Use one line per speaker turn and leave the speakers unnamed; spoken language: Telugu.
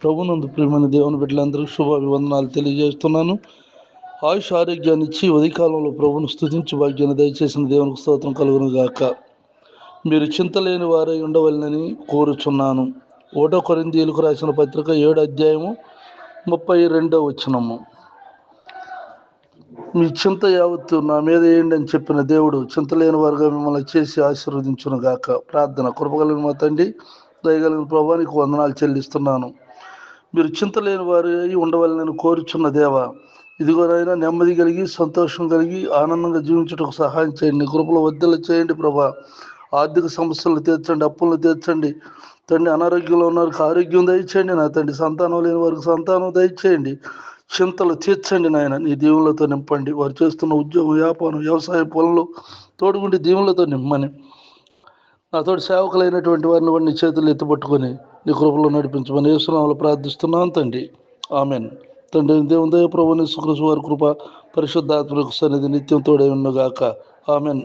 ప్రభునందు ప్రియమైన దేవుని బిడ్డలందరికీ శుభాభివందనాలు తెలియజేస్తున్నాను. ఆయుష్ ఆరోగ్యాన్ని ఇచ్చి ఉదయకాలంలో ప్రభును స్తుతించి భాగ్యాన్ని దయచేసిన దేవునికి స్తోత్రం కలుగును గాక. మీరు చింతలేని వారై ఉండవలనని కోరుచున్నాను. 1 కొరింథీయులకు రాసిన పత్రిక 7 అధ్యాయము 32వ వచనము. మీ చింత యావత్తు నా మీద వేయండి అని చెప్పిన దేవుడు చింతలేని వారుగా మిమ్మల్ని చేసి ఆశీర్వదించును గాక. ప్రార్థన. కృపగలిగిన మా తండ్రి, దయగలిగిన ప్రభువా, నీకు వందనాలు చెల్లిస్తున్నాను. మీరు చింతలేని వారు అయి ఉండవాలని కోరుచున్న దేవా, ఇదిగోనైనా నెమ్మది కలిగి సంతోషం కలిగి ఆనందంగా జీవించుటకు సహాయం చేయండి. నీ కృపలో వర్ధిల్ల చేయండి ప్రభా. ఆర్థిక సమస్యలు తీర్చండి, అప్పులను తీర్చండి తండ్రి. అనారోగ్యంలో ఉన్న వారికి ఆరోగ్యం దయచేయండి నా తండ్రి. సంతానం లేని వారికి సంతానం దయచేయండి. చింతలు తీర్చండి నాయన. నీ దీవులతో నింపండి. వారు చేస్తున్న ఉద్యోగం, వ్యాపారం, వ్యవసాయ పొలంలో తోడుగుండి దీవులతో నింపమని, నాతోటి సేవకులైనటువంటి వారిని వాడిని చేతులు ఎత్తుపట్టుకొని నీ కృపలో నడిపించమని యేసు నామములో ప్రార్థిస్తున్నాను తండ్రి. ఆమెన్. తండ్రి దేవుని దయ, ప్రభువైన యేసుక్రీస్తు వారి కృప, పరిశుద్ధాత్మకు సన్నిధి నిత్యం తోడై ఉన్నగాక. ఆమెన్.